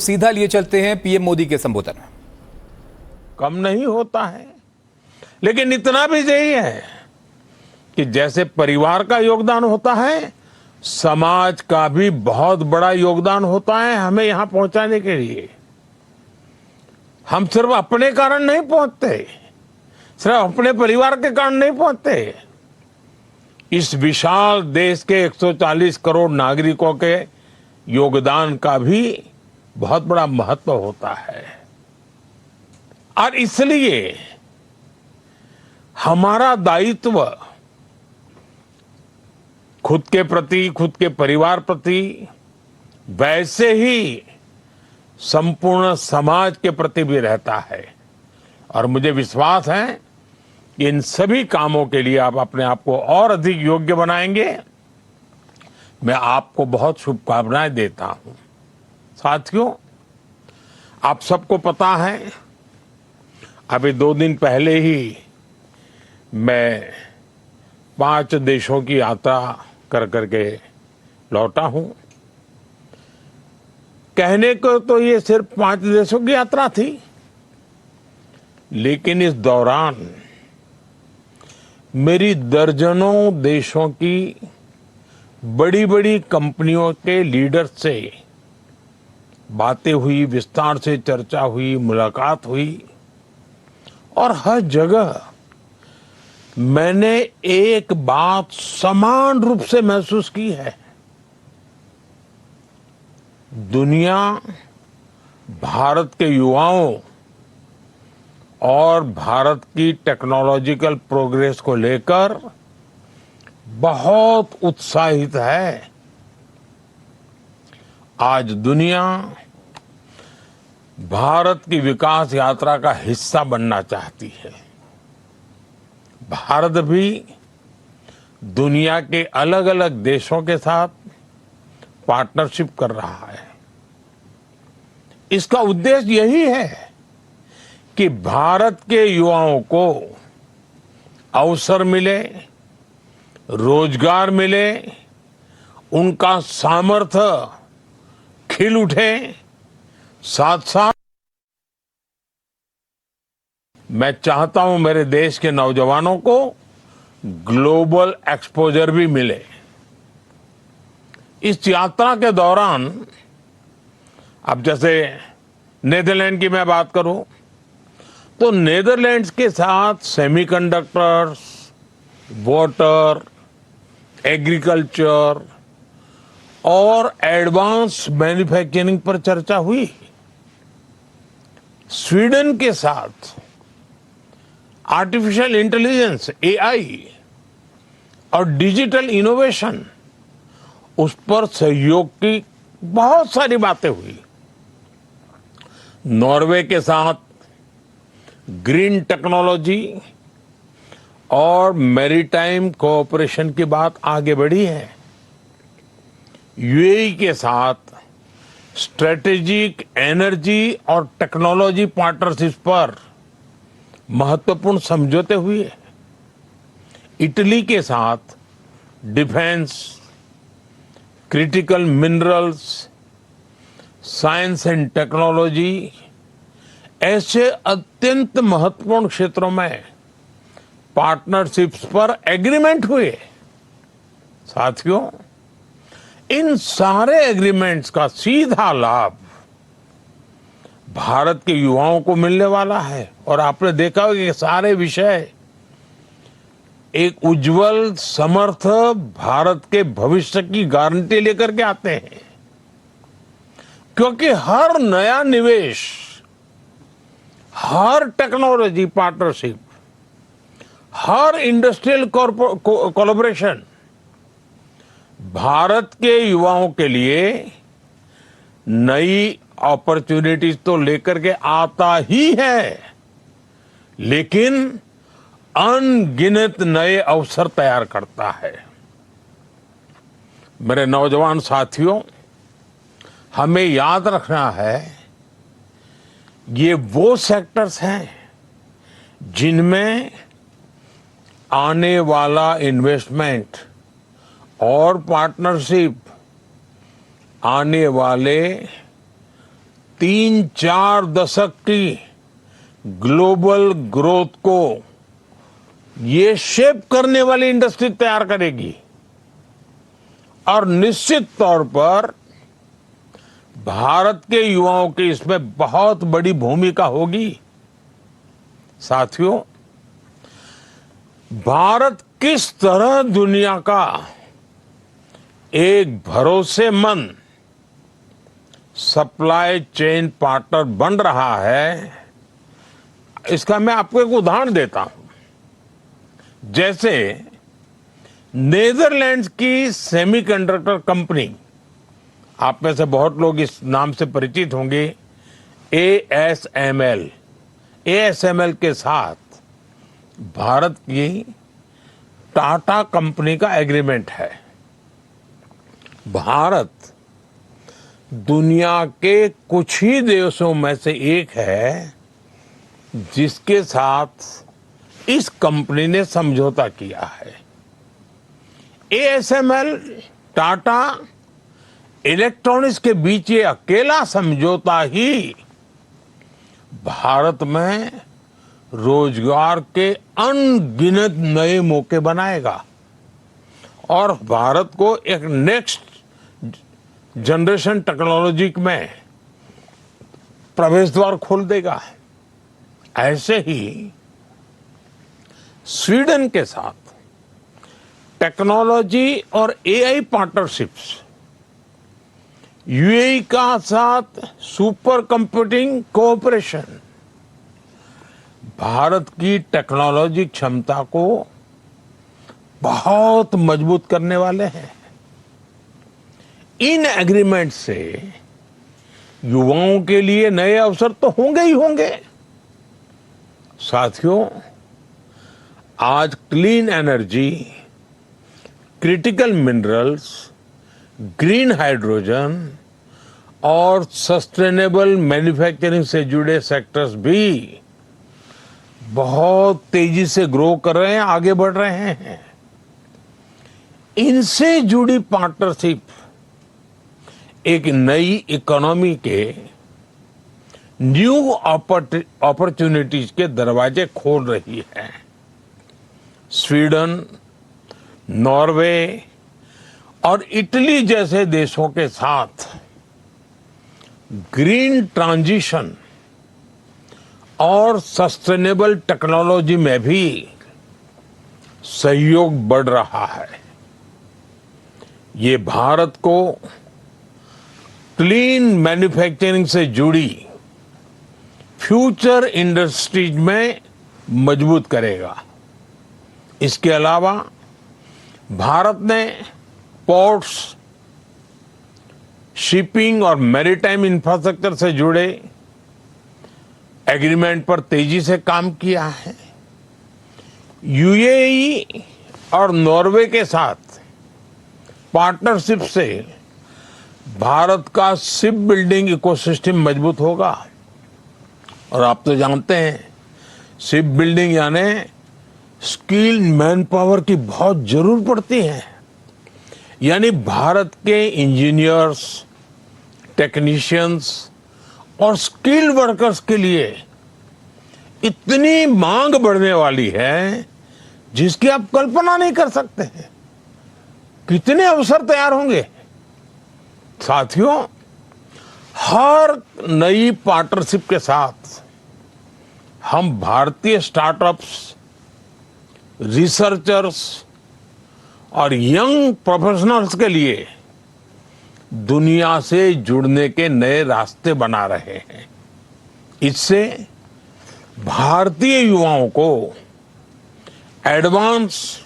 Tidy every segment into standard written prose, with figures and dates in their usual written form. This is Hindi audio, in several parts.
सीधा लिए चलते हैं पीएम मोदी के संबोधन में। कम नहीं होता है, लेकिन इतना भी सही है कि जैसे परिवार का योगदान होता है, समाज का भी बहुत बड़ा योगदान होता है हमें यहां पहुंचाने के लिए। हम सिर्फ अपने कारण नहीं पहुंचते, सिर्फ अपने परिवार के कारण नहीं पहुंचते। इस विशाल देश के 140 करोड़ नागरिकों के योगदान का भी बहुत बड़ा महत्व होता है। और इसलिए हमारा दायित्व खुद के प्रति, खुद के परिवार प्रति, वैसे ही संपूर्ण समाज के प्रति भी रहता है। और मुझे विश्वास है कि इन सभी कामों के लिए आप अपने आप को और अधिक योग्य बनाएंगे। मैं आपको बहुत शुभकामनाएं देता हूं। साथियों, आप सबको पता है, अभी 2 दिन पहले ही मैं 5 देशों की यात्रा कर करके लौटा हूं। कहने को तो ये सिर्फ 5 देशों की यात्रा थी, लेकिन इस दौरान मेरी दर्जनों देशों की बड़ी बड़ी कंपनियों के लीडर से बातें हुई, विस्तार से चर्चा हुई, मुलाकात हुई। और हर जगह मैंने एक बात समान रूप से महसूस की है। दुनिया भारत के युवाओं और भारत की टेक्नोलॉजिकल प्रोग्रेस को लेकर बहुत उत्साहित है। आज दुनिया भारत की विकास यात्रा का हिस्सा बनना चाहती है। भारत भी दुनिया के अलग अलग देशों के साथ पार्टनरशिप कर रहा है। इसका उद्देश्य यही है कि भारत के युवाओं को अवसर मिले, रोजगार मिले, उनका सामर्थ्य खिल उठे। साथ साथ मैं चाहता हूं मेरे देश के नौजवानों को ग्लोबल एक्सपोजर भी मिले। इस यात्रा के दौरान, अब जैसे नेदरलैंड की मैं बात करूं, तो नेदरलैंड्स के साथ सेमीकंडक्टर्स, वाटर, एग्रीकल्चर और एडवांस मैन्युफैक्चरिंग पर चर्चा हुई। स्वीडन के साथ आर्टिफिशियल इंटेलिजेंस, एआई और डिजिटल इनोवेशन, उस पर सहयोग की बहुत सारी बातें हुई। नॉर्वे के साथ ग्रीन टेक्नोलॉजी और मैरीटाइम कोऑपरेशन की बात आगे बढ़ी है। यूएई के साथ स्ट्रेटेजिक एनर्जी और टेक्नोलॉजी पार्टनरशिप पर महत्वपूर्ण समझौते हुए। इटली के साथ defence, critical minerals, science and technology ऐसे अत्यंत महत्वपूर्ण क्षेत्रों में पार्टनरशिप्स पर एग्रीमेंट हुए। साथियों, इन सारे एग्रीमेंट्स का सीधा लाभ भारत के युवाओं को मिलने वाला है। और आपने देखा होगा कि सारे विषय एक उज्जवल, समर्थ भारत के भविष्य की गारंटी लेकर के आते हैं। क्योंकि हर नया निवेश, हर टेक्नोलॉजी पार्टनरशिप, हर इंडस्ट्रियल कोलैबोरेशन भारत के युवाओं के लिए नई अपॉर्चुनिटीज तो लेकर के आता ही है, लेकिन अनगिनत नए अवसर तैयार करता है। मेरे नौजवान साथियों, हमें याद रखना है, ये वो सेक्टर्स हैं जिनमें आने वाला इन्वेस्टमेंट और पार्टनरशिप आने वाले 3-4 दशक की ग्लोबल ग्रोथ को ये शेप करने वाली इंडस्ट्री तैयार करेगी और निश्चित तौर पर भारत के युवाओं की इसमें बहुत बड़ी भूमिका होगी। साथियों, भारत किस तरह दुनिया का एक भरोसेमंद सप्लाई चेन पार्टनर बन रहा है, इसका मैं आपको एक उदाहरण देता हूं। जैसे नेदरलैंड्स की सेमीकंडक्टर कंपनी, आप में से बहुत लोग इस नाम से परिचित होंगे, ASML के साथ भारत की टाटा कंपनी का एग्रीमेंट है। भारत दुनिया के कुछ ही देशों में से एक है जिसके साथ इस कंपनी ने समझौता किया है। ASML टाटा इलेक्ट्रॉनिक्स के बीच ये अकेला समझौता ही भारत में रोजगार के अनगिनत नए मौके बनाएगा और भारत को एक नेक्स्ट जनरेशन टेक्नोलॉजी में प्रवेश द्वार खोल देगा। ऐसे ही स्वीडन के साथ टेक्नोलॉजी और AI पार्टनरशिप्स, UAE का साथ सुपर कंप्यूटिंग कोऑपरेशन भारत की टेक्नोलॉजी क्षमता को बहुत मजबूत करने वाले हैं। इन एग्रीमेंट से युवाओं के लिए नए अवसर तो होंगे ही होंगे। साथियों, आज clean energy, critical minerals, green hydrogen और सस्टेनेबल मैन्युफैक्चरिंग से जुड़े सेक्टर्स भी बहुत तेजी से ग्रो कर रहे हैं, आगे बढ़ रहे हैं। इनसे जुड़ी पार्टनरशिप एक नई इकोनॉमी के न्यू अपॉर्चुनिटीज के दरवाजे खोल रही है। स्वीडन, नॉर्वे और इटली जैसे देशों के साथ ग्रीन ट्रांजिशन और सस्टेनेबल टेक्नोलॉजी में भी सहयोग बढ़ रहा है। ये भारत को क्लीन मैन्युफैक्चरिंग से जुड़ी फ्यूचर इंडस्ट्रीज में मजबूत करेगा। इसके अलावा भारत ने पोर्ट्स, शिपिंग और मैरीटाइम इंफ्रास्ट्रक्चर से जुड़े एग्रीमेंट पर तेजी से काम किया है। UAE और नॉर्वे के साथ पार्टनरशिप से भारत का शिप बिल्डिंग इकोसिस्टम मजबूत होगा। और आप तो जानते हैं, शिप बिल्डिंग यानी स्किल्ड मैन पावर की बहुत जरूरत पड़ती है। यानी भारत के इंजीनियर्स, टेक्नीशियंस और स्किल्ड वर्कर्स के लिए इतनी मांग बढ़ने वाली है जिसकी आप कल्पना नहीं कर सकते हैं। कितने अवसर तैयार होंगे। साथियों, हर नई पार्टनरशिप के साथ हम भारतीय स्टार्टअप्स, रिसर्चर्स और यंग प्रोफेशनल्स के लिए दुनिया से जुड़ने के नए रास्ते बना रहे हैं। इससे भारतीय युवाओं को एडवांस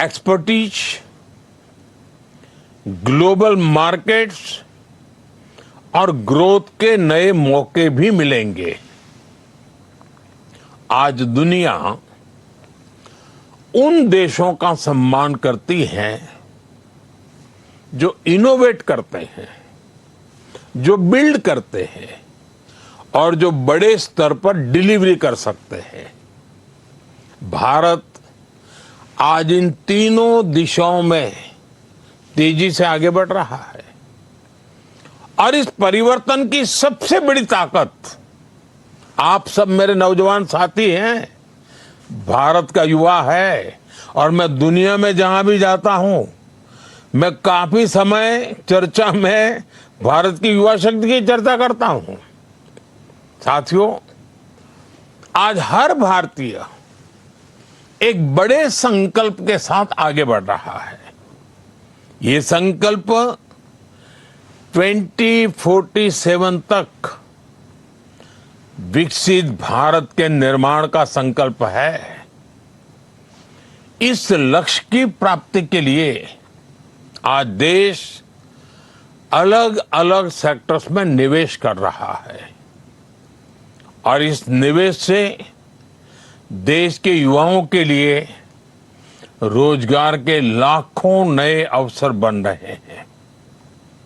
एक्सपर्टीज, ग्लोबल मार्केट्स और ग्रोथ के नए मौके भी मिलेंगे। आज दुनिया उन देशों का सम्मान करती है जो इनोवेट करते हैं, जो बिल्ड करते हैं और जो बड़े स्तर पर डिलीवरी कर सकते हैं। भारत आज इन तीनों दिशाओं में तेजी से आगे बढ़ रहा है और इस परिवर्तन की सबसे बड़ी ताकत आप सब मेरे नौजवान साथी हैं, भारत का युवा है। और मैं दुनिया में जहां भी जाता हूं, मैं काफी समय चर्चा में भारत की युवा शक्ति की चर्चा करता हूं। साथियों, आज हर भारतीय एक बड़े संकल्प के साथ आगे बढ़ रहा है। ये संकल्प 2047 तक विकसित भारत के निर्माण का संकल्प है। इस लक्ष्य की प्राप्ति के लिए आज देश अलग अलग सेक्टर्स में निवेश कर रहा है और इस निवेश से देश के युवाओं के लिए रोजगार के लाखों नए अवसर बन रहे हैं,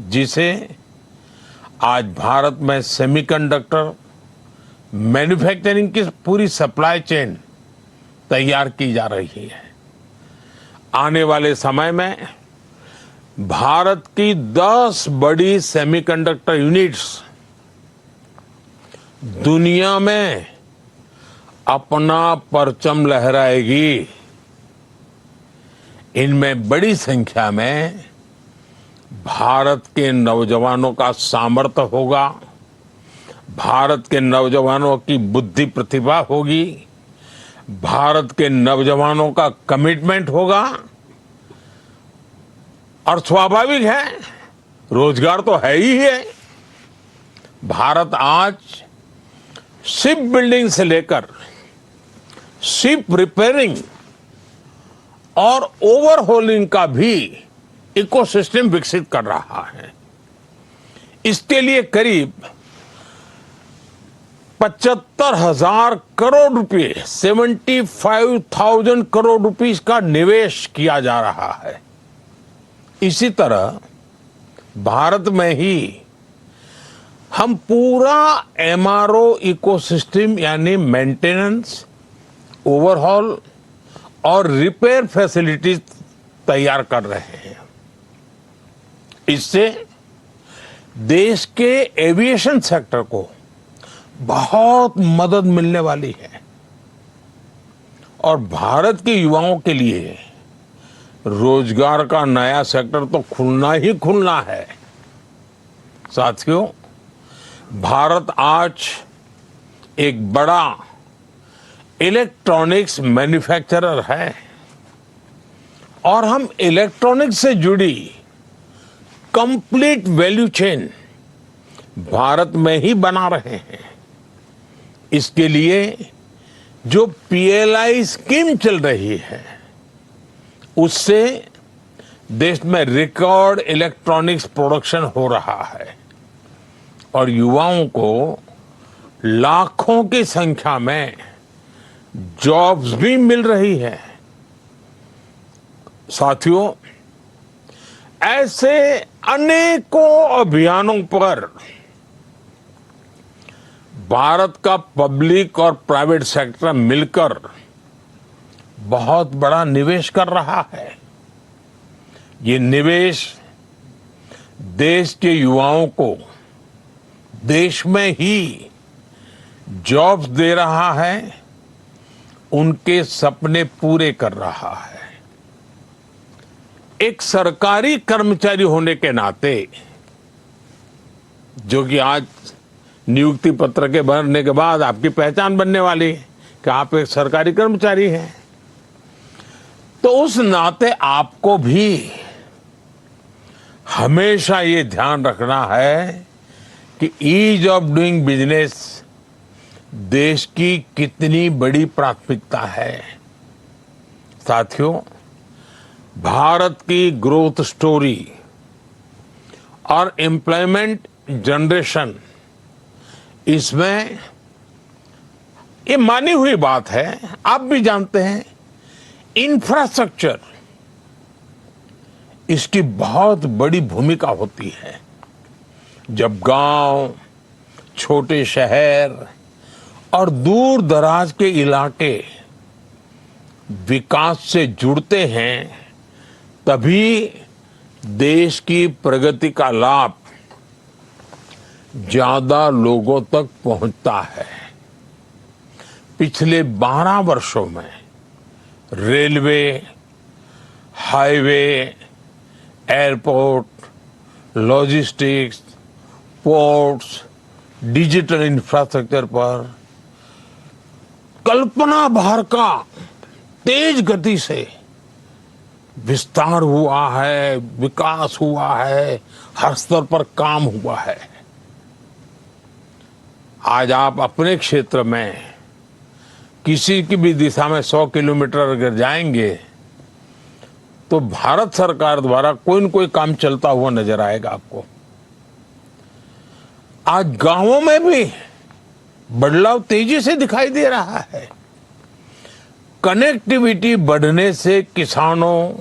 जिसे आज भारत में सेमीकंडक्टर मैन्युफैक्चरिंग की पूरी सप्लाई चेन तैयार की जा रही है। आने वाले समय में भारत की 10 बड़ी सेमीकंडक्टर यूनिट्स दुनिया में अपना परचम लहराएगी। इनमें बड़ी संख्या में भारत के नौजवानों का सामर्थ्य होगा, भारत के नौजवानों की बुद्धि प्रतिभा होगी, भारत के नौजवानों का कमिटमेंट होगा और स्वाभाविक है, रोजगार तो है ही है। भारत आज शिप बिल्डिंग से लेकर शिप रिपेयरिंग और ओवरहोलिंग का भी इकोसिस्टम विकसित कर रहा है। इसके लिए करीब 75,000 करोड़ रुपए 75,000 करोड़ रुपीस का निवेश किया जा रहा है। इसी तरह भारत में ही हम पूरा एमआरओ इकोसिस्टम यानी मेंटेनेंस, ओवरहॉल और रिपेयर फैसिलिटीज तैयार कर रहे हैं। इससे देश के एविएशन सेक्टर को बहुत मदद मिलने वाली है और भारत के युवाओं के लिए रोजगार का नया सेक्टर तो खुलना ही खुलना है। साथियों, भारत आज एक बड़ा इलेक्ट्रॉनिक्स मैन्युफैक्चरर है और हम इलेक्ट्रॉनिक्स से जुड़ी कंप्लीट वैल्यू चेन भारत में ही बना रहे हैं। इसके लिए जो पीएलआई स्कीम चल रही है, उससे देश में रिकॉर्ड इलेक्ट्रॉनिक्स प्रोडक्शन हो रहा है और युवाओं को लाखों की संख्या में जॉब्स भी मिल रही है। साथियों, ऐसे अनेकों अभियानों पर भारत का पब्लिक और प्राइवेट सेक्टर मिलकर बहुत बड़ा निवेश कर रहा है। ये निवेश देश के युवाओं को देश में ही जॉब्स दे रहा है, उनके सपने पूरे कर रहा है। एक सरकारी कर्मचारी होने के नाते, जो कि आज नियुक्ति पत्र के भरने के बाद आपकी पहचान बनने वाली है कि आप एक सरकारी कर्मचारी हैं, तो उस नाते आपको भी हमेशा ये ध्यान रखना है कि ईज ऑफ डूइंग बिजनेस देश की कितनी बड़ी प्राथमिकता है। साथियों, भारत की ग्रोथ स्टोरी और एम्प्लॉयमेंट जनरेशन, इसमें ये मानी हुई बात है, आप भी जानते हैं, इंफ्रास्ट्रक्चर इसकी बहुत बड़ी भूमिका होती है। जब गांव, छोटे शहर और दूर दराज के इलाके विकास से जुड़ते हैं, तभी देश की प्रगति का लाभ ज्यादा लोगों तक पहुंचता है। पिछले 12 वर्षों में railway, highway, airport, logistics, ports, digital infrastructure पर कल्पना भर का तेज गति से विस्तार हुआ है, विकास हुआ है, हर स्तर पर काम हुआ है। आज आप अपने क्षेत्र में किसी की भी दिशा में 100 किलोमीटर अगर जाएंगे तो भारत सरकार द्वारा कोई न कोई काम चलता हुआ नजर आएगा आपको। आज गांवों में भी बदलाव तेजी से दिखाई दे रहा है। कनेक्टिविटी बढ़ने से किसानों,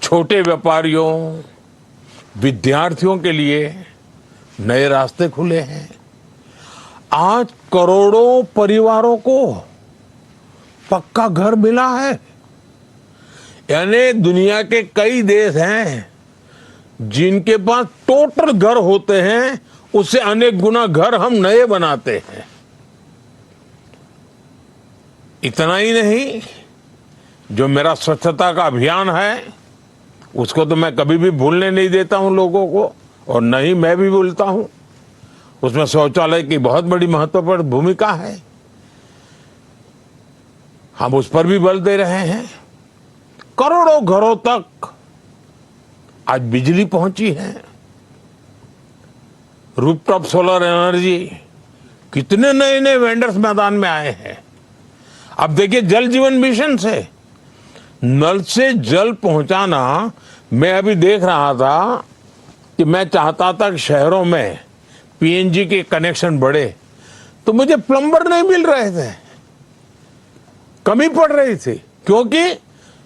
छोटे व्यापारियों, विद्यार्थियों के लिए नए रास्ते खुले हैं। आज करोड़ों परिवारों को पक्का घर मिला है। यानी दुनिया के कई देश हैं जिनके पास टोटल घर होते हैं, उससे अनेक गुना घर हम नए बनाते हैं। इतना ही नहीं, जो मेरा स्वच्छता का अभियान है उसको तो मैं कभी भी भूलने नहीं देता हूं लोगों को, और नहीं मैं भी भूलता हूं। उसमें शौचालय की बहुत बड़ी महत्वपूर्ण भूमिका है। हम उस पर भी बल दे रहे हैं। करोड़ों घरों तक आज बिजली पहुंची है। रूफटॉप सोलर एनर्जी, कितने नए नए वेंडर्स मैदान में आए हैं। अब देखिए, जल जीवन मिशन से नल से जल पहुंचाना, मैं अभी देख रहा था कि मैं चाहता था कि शहरों में पीएनजी के कनेक्शन बढ़े, तो मुझे प्लम्बर नहीं मिल रहे थे, कमी पड़ रही थी, क्योंकि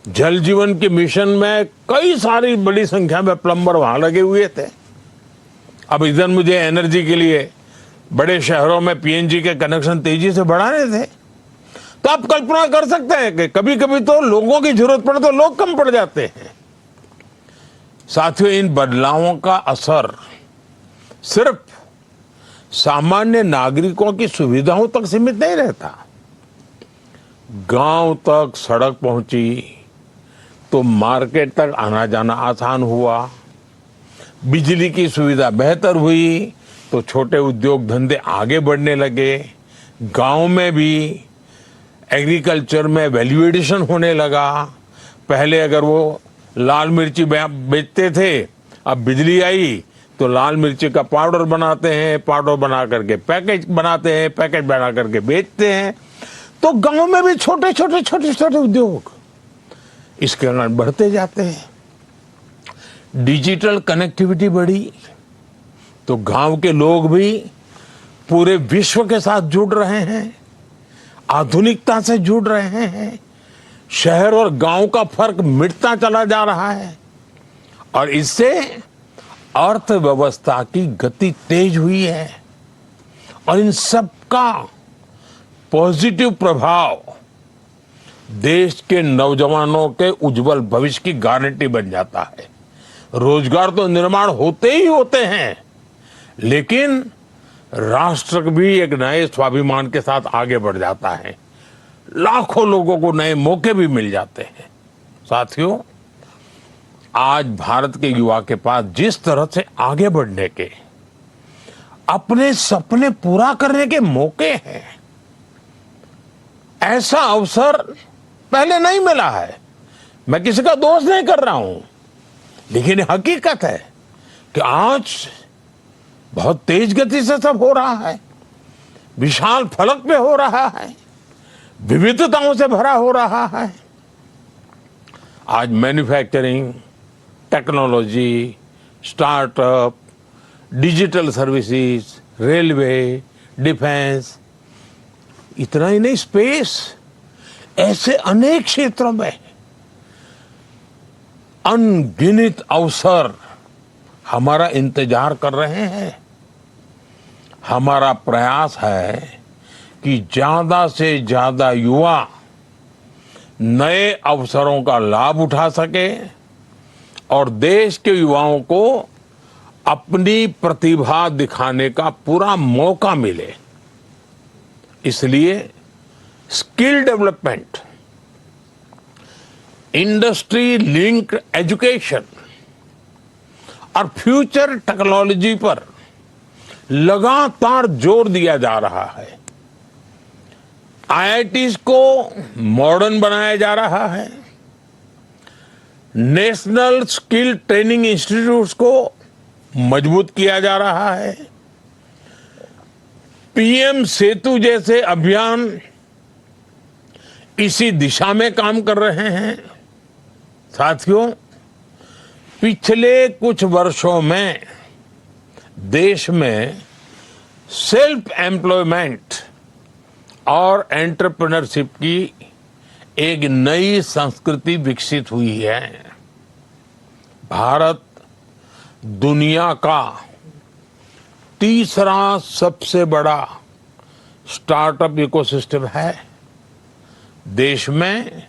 जल जीवन के मिशन में कई सारी बड़ी संख्या में प्लम्बर वहां लगे हुए थे। अब इधर मुझे एनर्जी के लिए बड़े शहरों में पीएनजी के कनेक्शन तेजी से बढ़ाने थे। तो आप कल्पना कर सकते हैं कि कभी कभी तो लोगों की जरूरत पड़े तो लोग कम पड़ जाते हैं। साथियों, इन बदलावों का असर सिर्फ सामान्य नागरिकों की सुविधाओं तक सीमित नहीं रहता। गांव तक सड़क पहुंची तो मार्केट तक आना जाना आसान हुआ। बिजली की सुविधा बेहतर हुई तो छोटे उद्योग धंधे आगे बढ़ने लगे। गांव में भी एग्रीकल्चर में वैल्यू एडिशन होने लगा। पहले अगर वो लाल मिर्ची बेचते थे, अब बिजली आई तो लाल मिर्ची का पाउडर बनाते हैं, पाउडर बना करके पैकेज बनाते हैं, पैकेज बना करके बेचते हैं। तो गांव में भी छोटे छोटे उद्योग इसके कारण बढ़ते जाते हैं। डिजिटल कनेक्टिविटी बढ़ी तो गांव के लोग भी पूरे विश्व के साथ जुड़ रहे हैं, आधुनिकता से जुड़ रहे हैं। शहर और गांव का फर्क मिटता चला जा रहा है और इससे अर्थव्यवस्था की गति तेज हुई है। और इन सब का पॉजिटिव प्रभाव देश के नौजवानों के उज्जवल भविष्य की गारंटी बन जाता है। रोजगार तो निर्माण होते ही होते हैं, लेकिन राष्ट्र भी एक नए स्वाभिमान के साथ आगे बढ़ जाता है। लाखों लोगों को नए मौके भी मिल जाते हैं। साथियों, आज भारत के युवा के पास जिस तरह से आगे बढ़ने के, अपने सपने पूरा करने के मौके हैं, ऐसा अवसर पहले नहीं मिला है। मैं किसी का दोष नहीं कर रहा हूं, लेकिन हकीकत है कि आज बहुत तेज गति से सब हो रहा है। विशाल फलक पे हो रहा है, विविधताओं से भरा हो रहा है। आज manufacturing, technology, startup, digital services, railway, defence, इतना ही नहीं, स्पेस, ऐसे अनेक क्षेत्रों में अनगिनत अवसर हमारा इंतजार कर रहे हैं। हमारा प्रयास है कि ज्यादा से ज्यादा युवा नए अवसरों का लाभ उठा सके और देश के युवाओं को अपनी प्रतिभा दिखाने का पूरा मौका मिले, इसलिए skill development, industry linked education और फ्यूचर टेक्नोलॉजी पर लगातार जोर दिया जा रहा है। आईआईटीज को मॉडर्न बनाया जा रहा है। नेशनल स्किल ट्रेनिंग इंस्टीट्यूट्स को मजबूत किया जा रहा है। पीएम सेतु जैसे अभियान इसी दिशा में काम कर रहे हैं। साथियों, पिछले कुछ वर्षों में देश में सेल्फ एम्प्लॉयमेंट और एंटरप्रेन्योरशिप की एक नई संस्कृति विकसित हुई है। भारत दुनिया का तीसरा सबसे बड़ा स्टार्टअप इकोसिस्टम है। देश में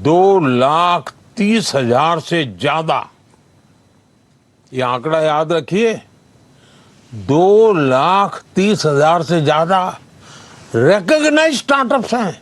2,30,000 से ज्यादा, ये आंकड़ा याद रखिए, 2,30,000 से ज्यादा रिकॉग्नाइज्ड स्टार्टअप्स हैं।